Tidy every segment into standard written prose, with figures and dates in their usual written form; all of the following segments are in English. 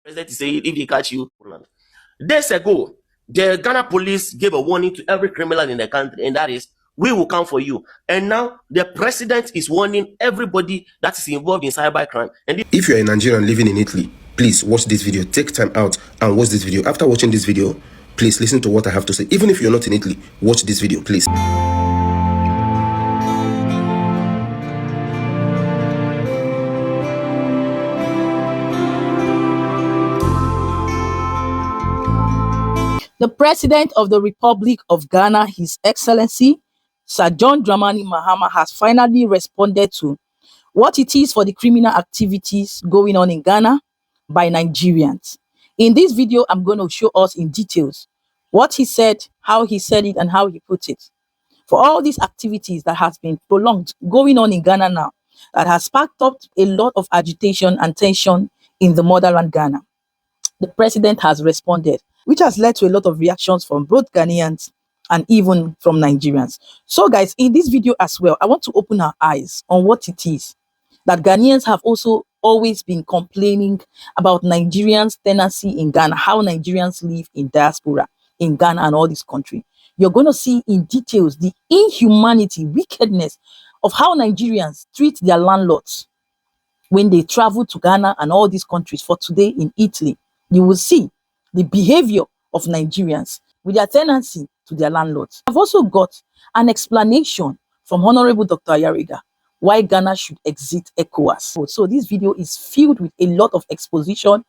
President is saying if they catch you. Days ago, the Ghana police gave a warning to every criminal in the country, and that is, we will come for you. And now the president is warning everybody that is involved in cybercrime. And if you are a Nigerian living in Italy, please watch this video. Take time out and watch this video. After watching this video, please listen to what I have to say. Even if you're not in Italy, watch this video, please. The President of the Republic of Ghana, His Excellency, Sir Johndramanimahama, has finally responded to what it is for the criminal activities going on in Ghana by Nigerians. In this video, I'm going to show us in details what he said, how he said it, and how he put it. For all these activities that has been prolonged going on in Ghana now, that has sparked up a lot of agitation and tension in the motherland Ghana, the president has responded, which has led to a lot of reactions from both Ghanaians and even from Nigerians. So guys, in this video as well, I want to open our eyes on what it is that Ghanaians have also always been complaining about Nigerians' tenancy in Ghana, how Nigerians live in diaspora in Ghana and all this country. You're going to see in details the inhumanity, wickedness of how Nigerians treat their landlords when they travel to Ghana and all these countries. For today in Italy, you will see the behavior of Nigerians with their tenancy to their landlords. I've also got an explanation from Honorable Dr. Ayariga why Ghana should exit ECOWAS. So this video is filled with a lot of exposition,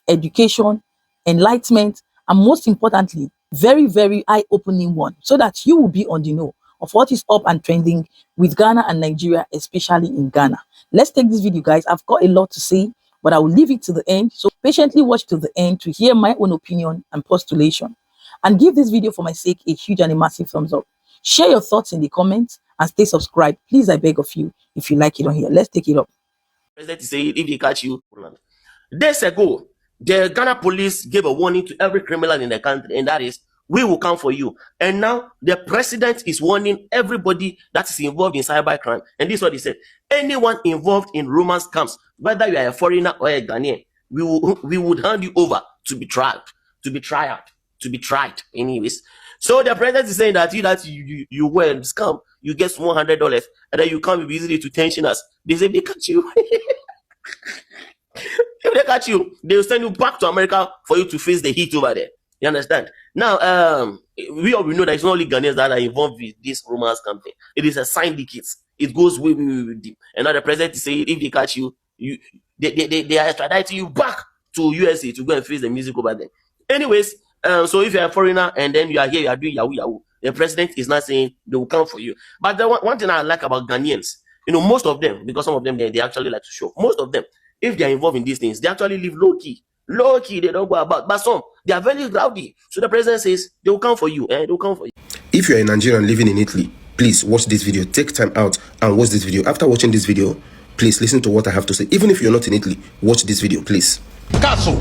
education, enlightenment, and most importantly, very, very eye-opening one, so that you will be on the know of what is up and trending with Ghana and Nigeria, especially in Ghana. Let's take this video, guys. I've got a lot to say, but I will leave it to the end. So patiently watch to the end to hear my own opinion and postulation. And give this video for my sake a huge and a massive thumbs up. Share your thoughts in the comments and stay subscribed. Please, I beg of you, if you like it on here. Let's take it up. President is saying if they catch you. Days ago, the Ghana police gave a warning to every criminal in the country, and that is, we will come for you. And now the president is warning everybody that is involved in cybercrime. And this is what he said: anyone involved in romance camps, whether you are a foreigner or a Ghanaian, we would hand you over to be tried, anyways. So the president is saying that you were in scam, you get $100, and then you come easily to tension us. They say they catch you. If they catch you, they will send you back to America for you to face the heat over there. You understand? Now, we know that it's not only Ghanaians that are involved with this romance campaign. It is a syndicate. It goes way, way, way deep. And now the president is saying if they catch you, they are extraditing you back to USA to go and face the music over there. Anyways, so if you're a foreigner and then you are here, you are doing yahoo yahoo, the president is not saying they will come for you. But the one thing I like about Ghanaians, most of them, because some of them they actually like to show. Most of them, if they are involved in these things, they actually live low key, they don't go about. But some, they are very rowdy. So the president says they will come for you. They will come for you. If you are a Nigerian living in Italy, please watch this video. Take time out and watch this video. After watching this video, please listen to what I have to say. Even if you're not in Italy, watch this video, please. Cazzo!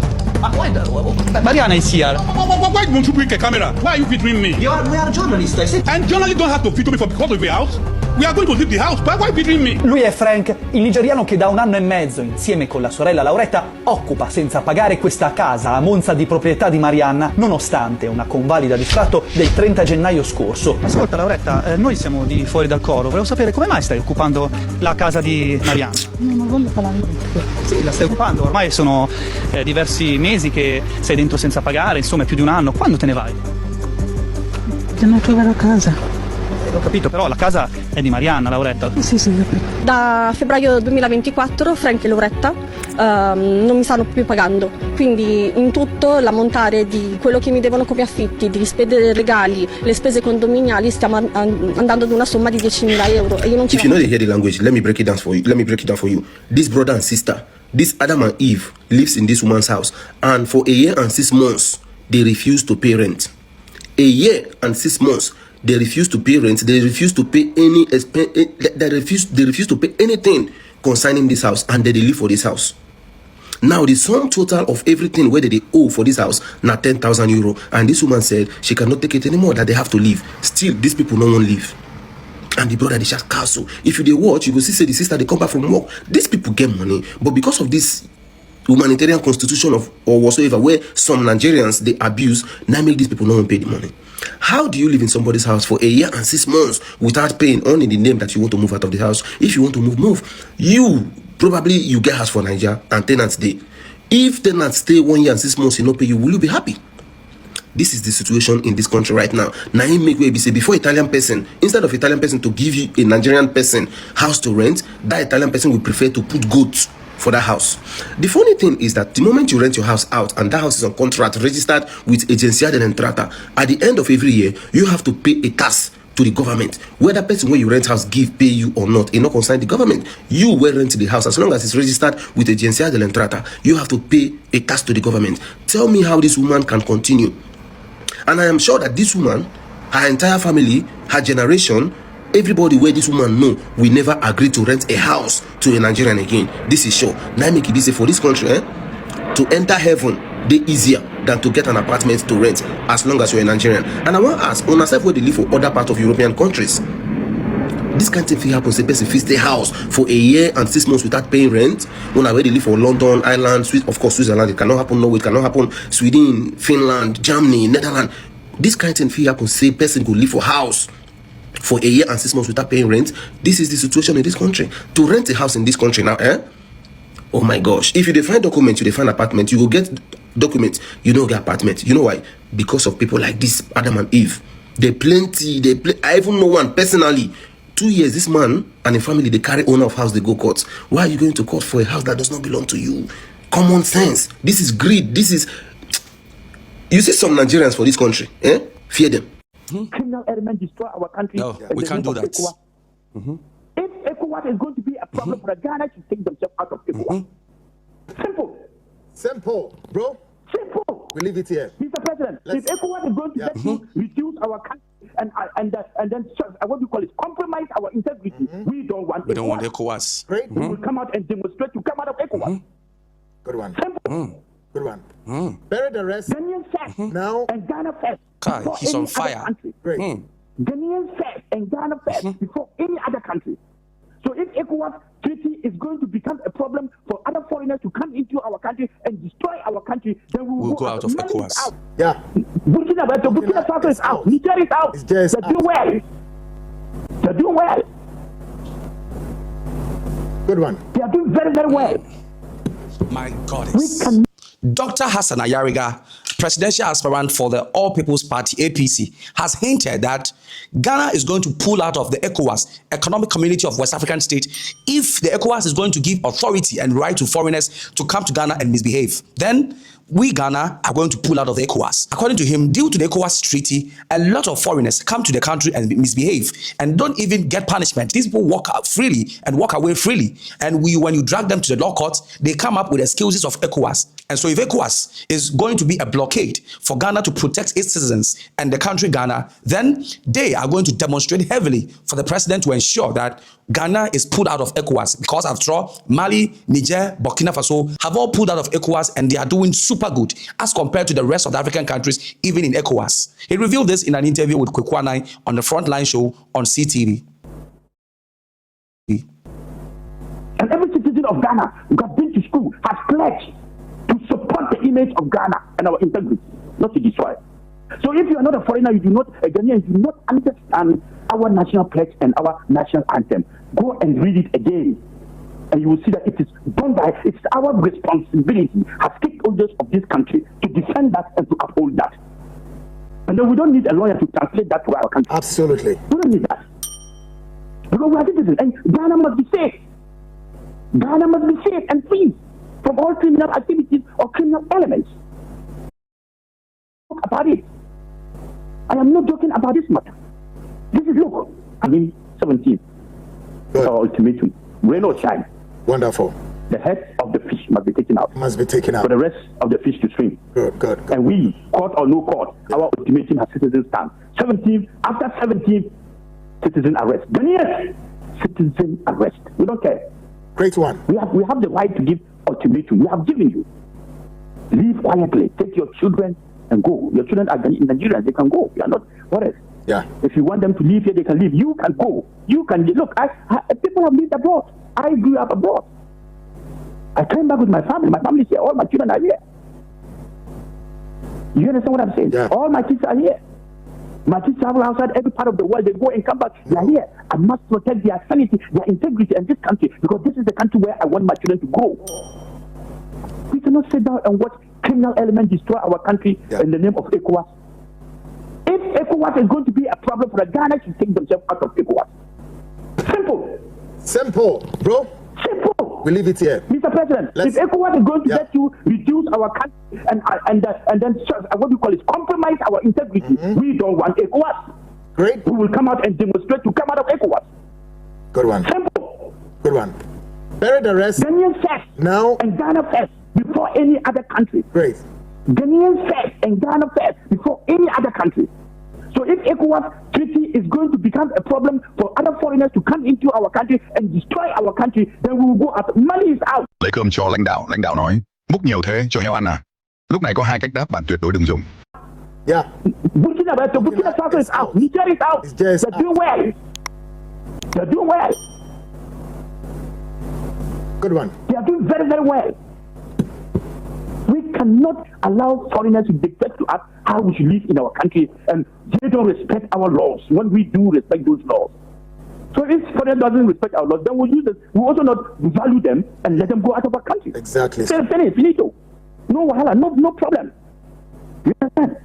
Mariana is here. Why won't you bring a camera? Why are you featuring me? We are journalists. And journalists don't have to feature me because of the house. We are going to leave the house. Why featuring me? Lui è Frank, il nigeriano che da 1 anno e mezzo, insieme con la sorella Lauretta, occupa senza pagare questa casa a Monza di proprietà di Marianna, nonostante una convalida di sfratto del 30 gennaio scorso. Ascolta Lauretta, noi siamo di fuori dal coro, volevo sapere come mai stai occupando la casa di Marianna? Non voglio parlare di questo. Sì, la stai occupando, ormai sono diversi mesi che sei dentro senza pagare, insomma è più di 1 anno, quando te ne vai? Devo trovare la casa. Ho capito, però la casa è di Marianna, Lauretta. Sì, capito. Da febbraio 2024 Frank e Lauretta non mi stanno più pagando, quindi in tutto l'ammontare di quello che mi devono come affitti, di spese legali, le spese condominiali, stiamo andando ad una somma di 10.000 euro e io non ce la faccio. If you know the hear the language, let me break it down for you. This brother and sister, this Adam and Eve lives in this woman's house, and for a year and 6 months they refuse to pay rent. A year and 6 months they refuse to pay rent. They refuse to pay any they refuse to pay anything concerning this house, and they live for this house. Now the sum total of everything whether they owe for this house now 10,000 euro, and this woman said she cannot take it anymore, that they have to leave. Still, these people no one leave. And the brother they just castle. If you they watch, you go see say the sister they come back from work. These people get money, but because of this humanitarian constitution of or whatsoever, where some Nigerians they abuse, now make these people not pay the money. How do you live in somebody's house for a year and 6 months without paying, only the name that you want to move out of the house? If you want to move. You probably you get house for Nigeria and tenants stay. If tenants stay 1 year and 6 months, you not pay you, will you be happy? This is the situation in this country right now. Now he make way say before Italian person, instead of Italian person to give you a Nigerian person house to rent, that Italian person will prefer to put goats for that house. The funny thing is that the moment you rent your house out and that house is on contract registered with Agencia de Entrata, at the end of every year you have to pay a tax to the government. Whether person where you rent house give pay you or not, it not concern the government. You will rent the house as long as it's registered with Agencia de Entrata. You have to pay a tax to the government. Tell me how this woman can continue. And I am sure that this woman, her entire family, her generation, everybody where this woman know, we never agree to rent a house to a Nigerian again. This is sure. Now make it easy for this country, to enter heaven, they easier than to get an apartment to rent as long as you're a Nigerian. And I want to ask, on yourself where they live for other parts of European countries, this kind of thing happens. A person fix the house for a year and 6 months without paying rent. When I already live for London, Ireland, of course Switzerland, it cannot happen. No, it cannot happen. Sweden, Finland, Germany, Netherlands. This kind of thing happens. Say person could live for house for a year and 6 months without paying rent. This is the situation in this country. To rent a house in this country now, oh my gosh. If you define document, you define apartment, you will get documents, you don't get apartment. You know why? Because of people like this, Adam and Eve. They plenty. I even know one personally. 2 years, this man and a family, they carry owner of house, they go court. Why are you going to court for a house that does not belong to you? Common sense. This is greed. This is... You see some Nigerians for this country, fear them. Criminal element destroy our country. No, we can't do that. If ECOWAS is going to be a problem for Ghana, to take themselves out of ECOWAS. Simple, bro. Simple. We leave it here. Mr. President, if ECOWAS is going to let you reduce our country and then what do you call it, compromise our integrity, we don't want ECOWAS. We don't want ECOWAS. Great. We will come out and demonstrate to come out of ECOWAS. Good one. Simple. Good one. Bury the rest. Ghanaians first now and Ghana first. Kai, before he's any on fire. other country. Great. Ghanaians first and Ghana first before any other country. So if ECOWAS treaty is going to become a problem for other foreigners to come into our country and destroy our country, then we will go out of ECOWAS. Yeah. Burkina Faso is out. Niger is out. They're doing well. They're doing well. Good one. They are doing very, very well. My goddess. Dr. Hassan Ayariga, presidential aspirant for the All People's Party, APC, has hinted that Ghana is going to pull out of the ECOWAS, Economic Community of West African States, if the ECOWAS is going to give authority and right to foreigners to come to Ghana and misbehave. Then we, Ghana, are going to pull out of the ECOWAS. According to him, due to the ECOWAS treaty, a lot of foreigners come to the country and misbehave and don't even get punishment. These people walk out freely and walk away freely. And when you drag them to the law courts, they come up with excuses of ECOWAS. And so if ECOWAS is going to be a blockade for Ghana to protect its citizens and the country Ghana, then they are going to demonstrate heavily for the president to ensure that Ghana is pulled out of ECOWAS, because after all, Mali, Niger, Burkina Faso have all pulled out of ECOWAS and they are doing super good as compared to the rest of the African countries, even in ECOWAS. He revealed this in an interview with Kwekwanai on the Frontline show on CTV. And every citizen of Ghana who has been to school has pledged to support the image of Ghana and our integrity, not to destroy it. So if you are not a foreigner, you do not, a Ghanaian, you do not understand our national pledge and our national anthem, go and read it again. And you will see that it is done by, it's our responsibility as stakeholders of this country to defend that and to uphold that. And then we don't need a lawyer to translate that to our country. Absolutely. We don't need that. Because we are citizens and Ghana must be safe. Ghana must be safe and free from all criminal activities or criminal elements. Talk about it. I am not joking about this matter. This is, look, 17. Our ultimatum. Rain or shine. Wonderful. The head of the fish must be taken out. Must be taken out. For the rest of the fish to swim. Good. And we, court or no court, our ultimatum has citizen stand. 17, after 17, citizen arrest. Ghanaians, citizen arrest. We don't care. Great one. We have the right to give ultimatum. We have given you. Leave quietly. Take your children and go. Your children are Nigerians. They can go. You are not. What else? Yeah. If you want them to live here, they can live. You can go. You can look. People have lived abroad. I grew up abroad. I came back with my family. My family is here. All my children are here. You understand what I'm saying? Yeah. All my kids are here. My kids travel outside every part of the world. They go and come back. They are here. I must protect their sanity, their integrity, and this country, because this is the country where I want my children to grow. We cannot sit down and watch criminal elements destroy our country in the name of ecowas. If ecowas is going to be a problem for the Ghana, should take themselves out of ecowas. Simple. Simple, bro. Simple. We leave it here. Mr. President, if ECOWAS is going to let you reduce our country and then what do you call it, compromise our integrity, we don't want ECOWAS. Great. We will come out and demonstrate to come out of ECOWAS. Good one. Simple. Good one. Bury the rest. Ghanaians first Now. and Ghana first before any other country. Great. Ghanaians first and Ghana first before any other country. So if ECOWAS treaty is going to become a problem for other foreigners to come into our country and destroy our country, then we will go out. Money is out. Lấy cơm cho lãnh đạo nói, múc nhiều thế cho heo ăn à? Lúc này có hai cách đáp bạn tuyệt đối đừng dùng. Yeah. Burkina Faso is out. Niger is out. They're doing well. They're doing well. Good one. They are doing very, very well. We cannot allow foreigners to dictate to us how we should live in our country, and they don't respect our laws when we do respect those laws. So if foreign doesn't respect our laws, then we'll use it. We also not value them and let them go out of our country. Exactly. Finito. No wahala, no problem. You understand?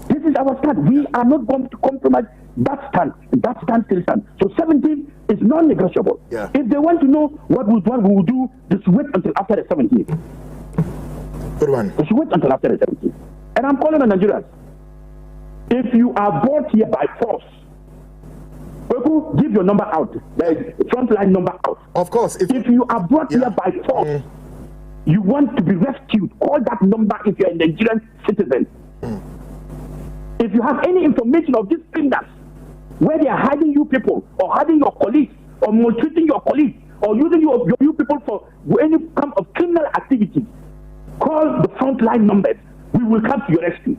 This is our stand. We are not going to compromise that stand. That stand still stands. So 17 is non-negotiable. Yeah. If they want to know what we will do, just wait until after the 17th. Good one. We should wait until after the 17th. And I'm calling on Nigerians. If you are brought here by force, give your number out, the frontline number out. Of course. If you are brought here by force, you want to be rescued, call that number if you're a Nigerian citizen. If you have any information of these criminals, where they are hiding you people, or hiding your colleagues, or maltreating your colleagues, or using you people for any kind of criminal activity, call the frontline numbers. We will come to your rescue.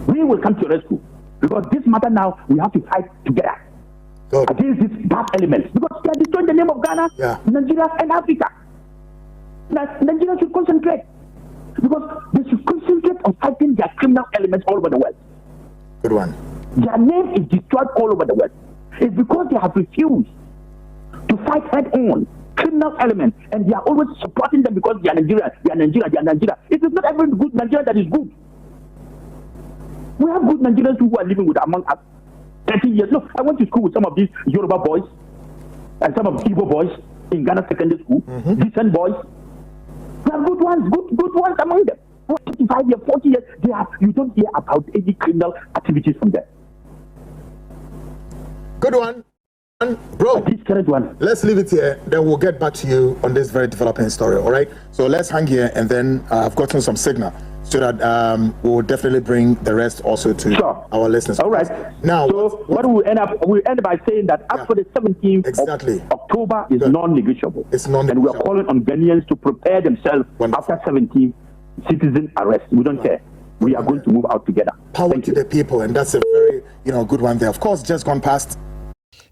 We will come to your rescue. Because this matter now, we have to fight together against these bad elements. Because they are destroying the name of Ghana, Nigeria, and Africa. Nigeria should concentrate. Because they should concentrate on fighting their criminal elements all over the world. Good one. Their name is destroyed all over the world. It's because they have refused to fight head on criminal elements, and they are always supporting them because they are Nigeria, they are Nigeria, they are Nigeria. It is not every good Nigeria that is good. We have good Nigerians who are living with among us 30 years. Look, I went to school with some of these Yoruba boys and some of the Igbo boys in Ghana secondary school. Decent boys. There are good ones among them. 35 years, 40 years, you don't hear about any criminal activities from them. Good one. Bro, let's leave it here. Then we'll get back to you on this very developing story, all right? So let's hang here, and then I've gotten some signal so that we'll definitely bring the rest also to our listeners. All right. Now, so what we'll end by saying that after the 17th of October is non-negotiable. It's non-negotiable. And we're calling on Ghanaians to prepare themselves after 17th citizen arrest. We don't care. We are going to move out together. Power to the people, and that's a very good one there. Of course, just gone past.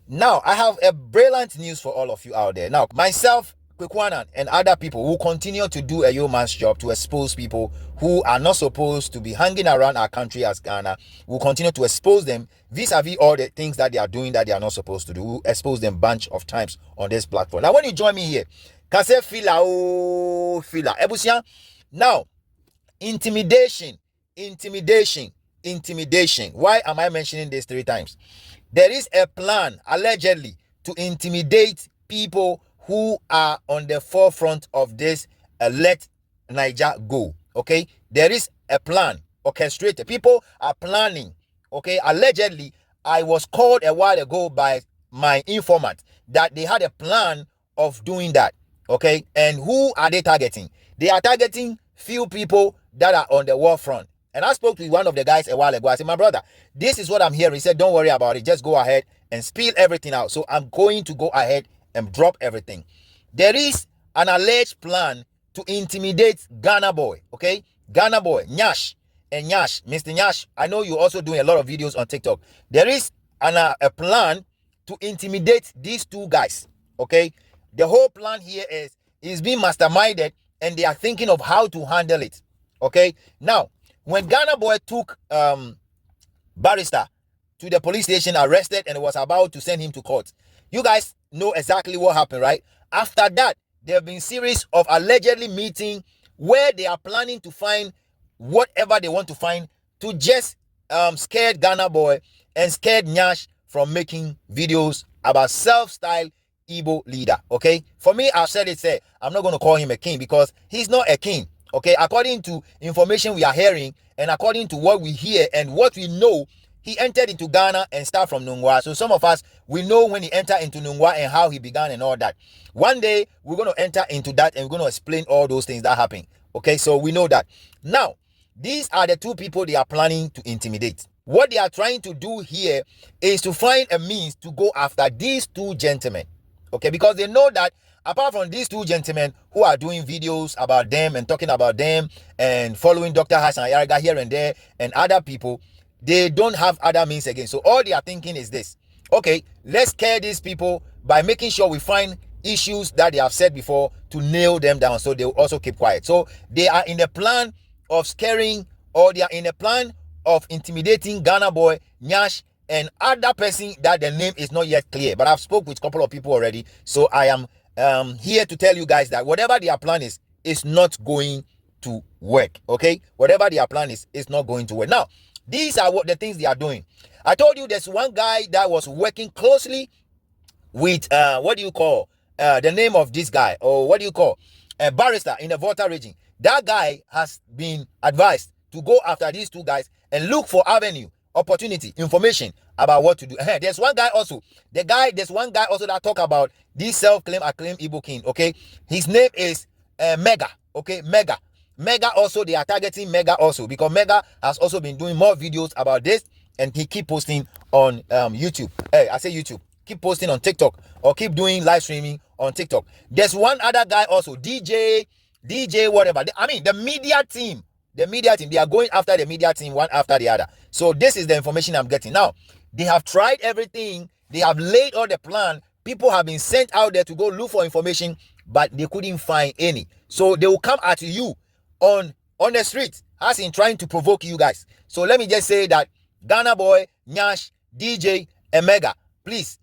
Now, I have a brilliant news for all of you out there. Now, myself, Kwekwanan, and other people will continue to do a yeoman's job to expose people who are not supposed to be hanging around our country as Ghana. We'll continue to expose them vis-a-vis all the things that they are doing that they are not supposed to do. We'll expose them a bunch of times on this platform. Now, when you join me here, can say fila. Ebusia. Now, intimidation. Why am I mentioning this 3 times? There is a plan, allegedly, to intimidate people who are on the forefront of this Let Niger Go. Okay? There is a plan orchestrated. People are planning. Okay? Allegedly, I was called a while ago by my informant that they had a plan of doing that. Okay? And who are they targeting? They are targeting few people that are on the war front. And I spoke to one of the guys a while ago. I said, my brother, this is what I'm hearing. He said, don't worry about it. Just go ahead and spill everything out. So I'm going to go ahead and drop everything. There is an alleged plan to intimidate Ghana boy. Okay? Ghana boy, Nyash. And Nyash, Mr. Nyash, I know you're also doing a lot of videos on TikTok. There is a plan to intimidate these 2 guys. Okay? The whole plan here is is being masterminded, and they are thinking of how to handle it. Okay, now when Ghana Boy took Barrister to the police station, arrested, and was about to send him to court, you guys know exactly what happened, right? After that, there have been series of allegedly meeting where they are planning to find whatever they want to find to just scare Ghana Boy and scared Nyash from making videos about self-styled Igbo leader. Okay, for me, I've said it. I'm not going to call him a king because he's not a king. Okay, according to information we are hearing and according to what we hear and what we know, he entered into Ghana and started from Nungwa. So some of us, we know when he entered into Nungwa and how he began and all that. One day, we're going to enter into that and we're going to explain all those things that happened. Okay, so we know that. Now, these are the two people they are planning to intimidate. What they are trying to do here is to find a means to go after these two gentlemen. Okay, because they know that apart from these two gentlemen who are doing videos about them and talking about them and following Dr. Hassan Ayariga here and there and other people, they don't have other means again. So all they are thinking is this. Okay, let's scare these people by making sure we find issues that they have said before to nail them down so they will also keep quiet. So they are in the plan of scaring, or they are in the plan of intimidating Ghana Boy, Nyash, and other person that the name is not yet clear. But I've spoke with a couple of people already. So I am here to tell you guys that whatever their plan is not going to work. Okay? Whatever their plan is not going to work. Now, these are what the things they are doing. I told you there's one guy that was working closely with what do you call the name of this guy, or what do you call a barrister in the Volta region. That guy has been advised to go after these two guys and look for avenue, opportunity, information about what to do. There's one guy also. There's one guy also that talk about this self-claim acclaimed Igbo king. Okay, his name is Mega. Okay, Mega also, they are targeting Mega also because Mega has also been doing more videos about this, and he keep posting on YouTube. I say YouTube. Keep posting on TikTok or keep doing live streaming on TikTok. There's one other guy also, DJ whatever. I mean, the media team, they are going after the media team one after the other. So this is the information I'm getting. Now, they have tried everything. They have laid all the plan. People have been sent out there to go look for information, but they couldn't find any. So they will come at you on the street as in trying to provoke you guys. So let me just say that Ghana Boy, Nyash, DJ, and Mega, please,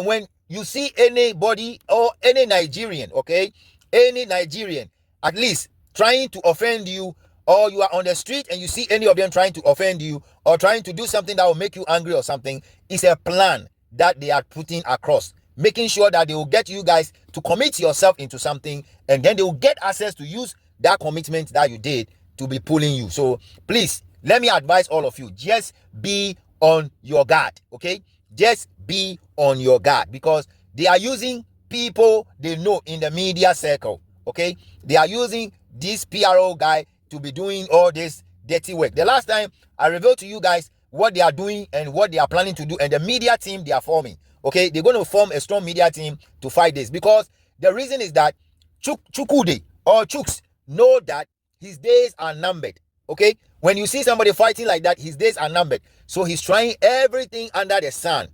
when you see anybody or any Nigerian, okay, any Nigerian, at least trying to offend you, or you are on the street and you see any of them trying to offend you or trying to do something that will make you angry or something, it's a plan that they are putting across, making sure that they will get you guys to commit yourself into something, and then they will get access to use that commitment that you did to be pulling you. So please, let me advise all of you, just be on your guard, okay? Just be on your guard, because they are using people they know in the media circle, okay? They are using this PRO guy to be doing all this dirty work. The last time I revealed to you guys what they are doing and what they are planning to do, and the media team they are forming, okay? They're going to form a strong media team to fight this, because the reason is that Chukude or Chuks know that his days are numbered, okay? When you see somebody fighting like that, his days are numbered. So he's trying everything under the sun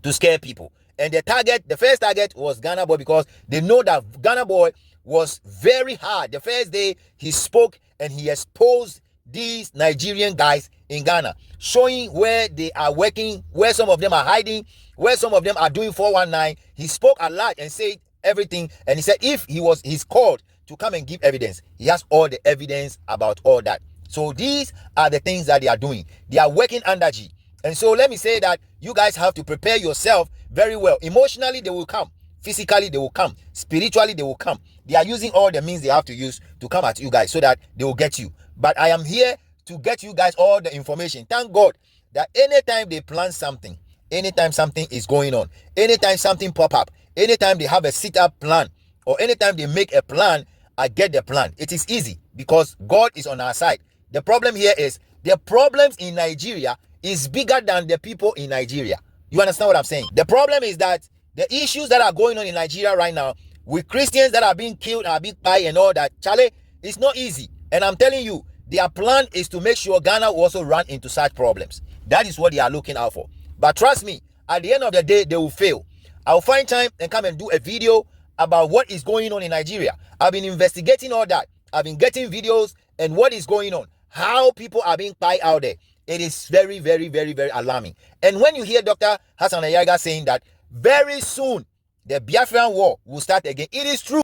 to scare people. And the first target was Ghana Boy, because they know that Ghana Boy was very hard. The first day he spoke and he exposed these Nigerian guys in Ghana, showing where they are working, where some of them are hiding, where some of them are doing 419. He spoke a lot and said everything. And he said if he's called to come and give evidence, he has all the evidence about all that. So these are the things that they are doing. They are working under G. And so let me say that you guys have to prepare yourself very well. Emotionally, they will come. Physically, they will come. Spiritually, they will come. They are using all the means they have to use to come at you guys so that they will get you. But I am here to get you guys all the information. Thank God that anytime they plan something, anytime something is going on, anytime something pop up, anytime they have a sit-up plan, or anytime they make a plan, I get the plan. It is easy because God is on our side. The problem here is the problems in Nigeria is bigger than the people in Nigeria. You understand what I'm saying? The problem is that the issues that are going on in Nigeria right now with Christians that are being killed and being by and all that, Charlie, it's not easy. And I'm telling you, their plan is to make sure Ghana will also run into such problems. That is what they are looking out for. But trust me, at the end of the day, they will fail. I'll find time and come and do a video about what is going on in Nigeria. I've been investigating all that. I've been getting videos and what is going on, how people are being pied out there. It is very, very, very, very alarming. And when you hear Dr. Hassan Ayaga saying that very soon the Biafran war will start again, it is true.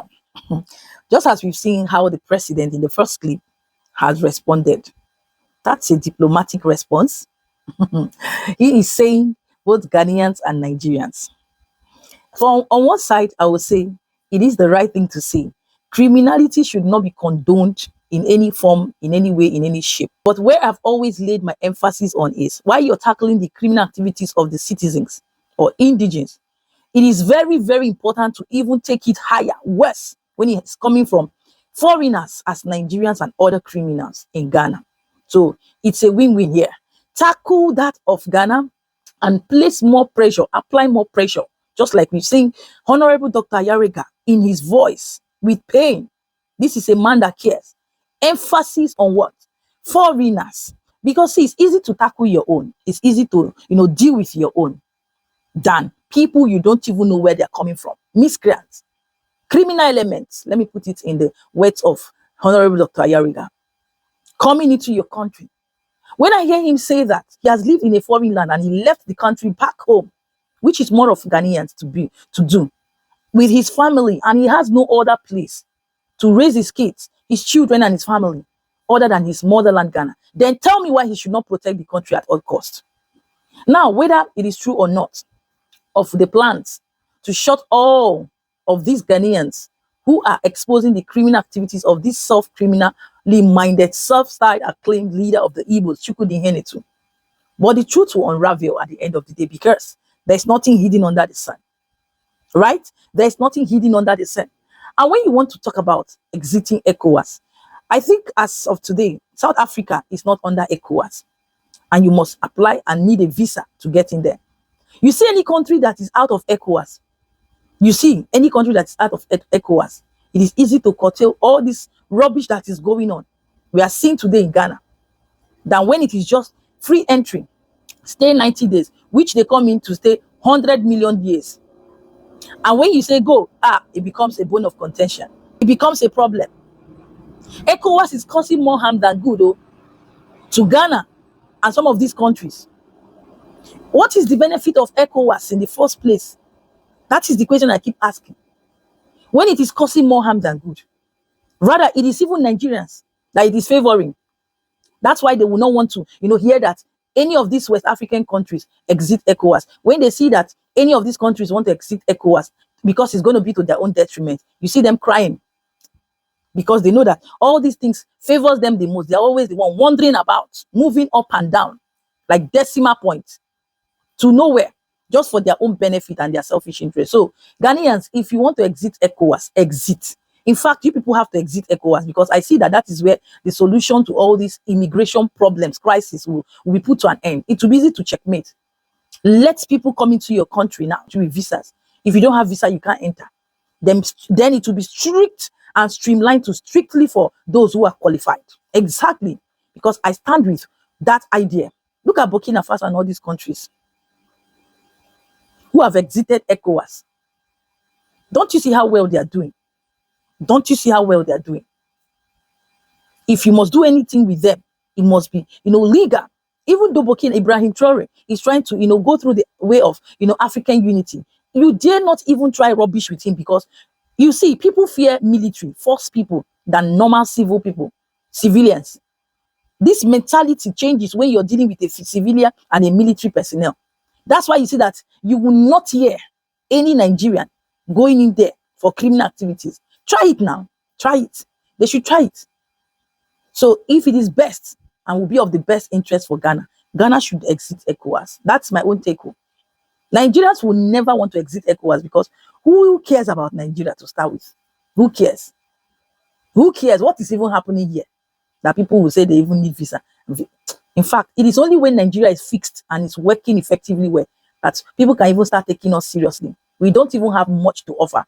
Just as we've seen how the president in the first clip has responded. That's a diplomatic response. He is saying both Ghanaians and Nigerians. On one side, I would say it is the right thing to say. Criminality should not be condoned in any form, in any way, in any shape. But where I've always laid my emphasis on is while you're tackling the criminal activities of the citizens or indigenes, it is very, very important to even take it higher, worse, when it's coming from foreigners as Nigerians and other criminals in Ghana. So it's a win-win here. Tackle that of Ghana and place more pressure, apply more pressure, just like we've seen Honorable Dr. Yariga in his voice with pain. This is a man that cares. Emphasis on what? Foreigners. Because see, it's easy to tackle your own. It's easy to, deal with your own than people you don't even know where they're coming from. Miscreants. Criminal elements. Let me put it in the words of Honorable Dr. Yariga. Coming into your country. When I hear him say that he has lived in a foreign land and he left the country back home, which is more of Ghanaians to do, with his family, and he has no other place to raise his kids, his children and his family, other than his motherland Ghana, then tell me why he should not protect the country at all costs. Now, whether it is true or not of the plans to shut all of these Ghanaians who are exposing the criminal activities of this self-criminally minded, self-styled acclaimed leader of the IGBO'S, Chukwudi. But the truth will unravel at the end of the day because there's nothing hidden under the sun. Right? There's nothing hidden under the sun. And when you want to talk about exiting ECOWAS, I think as of today, South Africa is not under ECOWAS. And you must apply and need a visa to get in there. You see any country that is out of ECOWAS, it is easy to curtail all this rubbish that is going on. We are seeing today in Ghana that when it is just free entry, stay 90 days, which they come in to stay 100 million years. And when you say go, it becomes a bone of contention. It becomes a problem. ECOWAS is causing more harm than good to Ghana and some of these countries. What is the benefit of ECOWAS in the first place? That is the question I keep asking. When it is causing more harm than good. Rather, it is even Nigerians that it is favoring. That's why they will not want to, hear that any of these West African countries exit ECOWAS. When they see that any of these countries want to exit ECOWAS because it's going to be to their own detriment, you see them crying. Because they know that all these things favors them the most. They're always the one wandering about, moving up and down, like decimal points to nowhere, just for their own benefit and their selfish interest. So, Ghanaians, if you want to exit ECOWAS, exit. In fact, you people have to exit ECOWAS because I see that is where the solution to all these immigration problems, crisis will be put to an end. It will be easy to checkmate. Let people come into your country now with visas. If you don't have visa, you can't enter. Then it will be strict and streamlined to strictly for those who are qualified. Exactly. Because I stand with that idea. Look at Burkina Faso and all these countries who have exited ECOWAS. Don't you see how well they are doing? Don't you see how well they are doing? If you must do anything with them, it must be, legal. Even though Burkina Ibrahim Traore is trying to, go through the way of, African unity, you dare not even try rubbish with him because you see, people fear military, force people than normal civil people, civilians. This mentality changes when you're dealing with a civilian and a military personnel. That's why you see that you will not hear any Nigerian going in there for criminal activities. Try it now. Try it. They should try it. So if it is best and will be of the best interest for Ghana, Ghana should exit ECOWAS. That's my own take home. Nigerians will never want to exit ECOWAS because who cares about Nigeria to start with? Who cares? Who cares? What is even happening here? That people will say they even need visa. In fact, it is only when Nigeria is fixed and it's working effectively well that people can even start taking us seriously. We don't even have much to offer.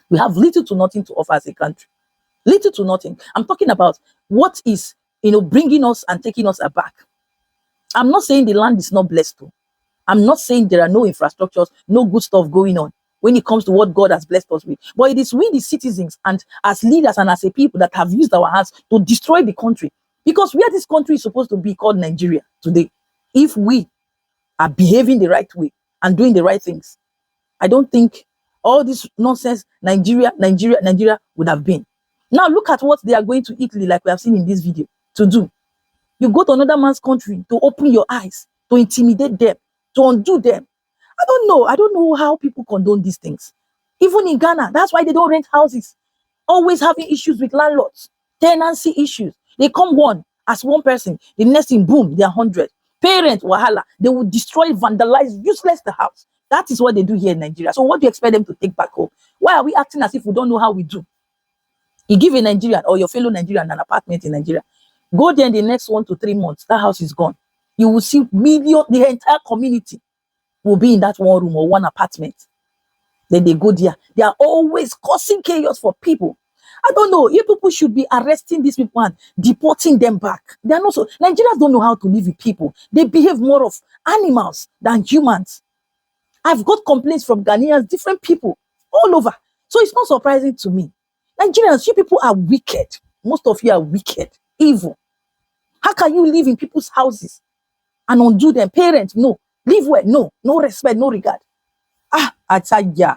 We have little to nothing to offer as a country. Little to nothing. I'm talking about what is, bringing us and taking us aback. I'm not saying the land is not blessed too. I'm not saying there are no infrastructures, no good stuff going on. when it comes to what God has blessed us with. But it is we, the citizens, and as leaders and as a people, that have used our hands to destroy the country. Because where this country is supposed to be called Nigeria today, if we are behaving the right way and doing the right things, I don't think all this nonsense Nigeria would have been. Now look at what they are going to Italy, like we have seen in this video, to do. You go to another man's country to open your eyes, to intimidate them, to undo them. I don't know how people condone these things. Even in Ghana, that's why they don't rent houses. Always having issues with landlords, tenancy issues. They come one as one person, the next thing, boom, they're 100. Parents, wahala, they will destroy, vandalize, useless the house. That is what they do here in Nigeria. So what do you expect them to take back home? Why are we acting as if we don't know how we do? You give a Nigerian or your fellow Nigerian an apartment in Nigeria, go there in the next 1 to 3 months, that house is gone. You will see the entire community will be in that one room or one apartment. Then they go there. They are always causing chaos for people. I don't know. You people should be arresting these people and deporting them back. They are not so. Nigerians don't know how to live with people. They behave more of animals than humans. I've got complaints from Ghanaians, different people, all over. So it's not surprising to me. Nigerians, you people are wicked. Most of you are wicked, evil. How can you live in people's houses and undo them? Parents, no. Live well, no. No respect, no regard. I tell ya.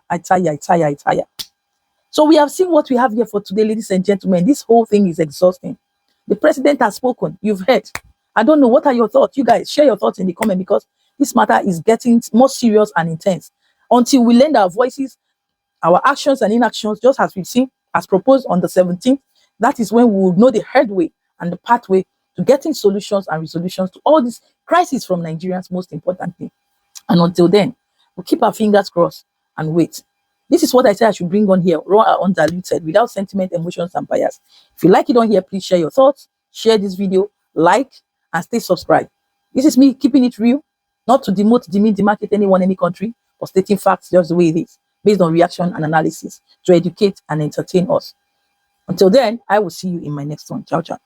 So we have seen what we have here for today, ladies and gentlemen. This whole thing is exhausting. The president has spoken. You've heard. I don't know. What are your thoughts? You guys, share your thoughts in the comment, because this matter is getting more serious and intense. Until we lend our voices, our actions and inactions, just as we've seen, as proposed on the 17th, that is when we will know the headway and the pathway to getting solutions and resolutions to all these crises from Nigerians, most importantly. And until then, we'll keep our fingers crossed and wait. This is what I said I should bring on here, raw and undiluted, without sentiment, emotions, and bias. If you like it on here, please share your thoughts, share this video, like, and stay subscribed. This is me keeping it real, not to demote, demean, demarcate anyone, any country, or stating facts just the way it is, based on reaction and analysis, to educate and entertain us. Until then, I will see you in my next one. Ciao, ciao.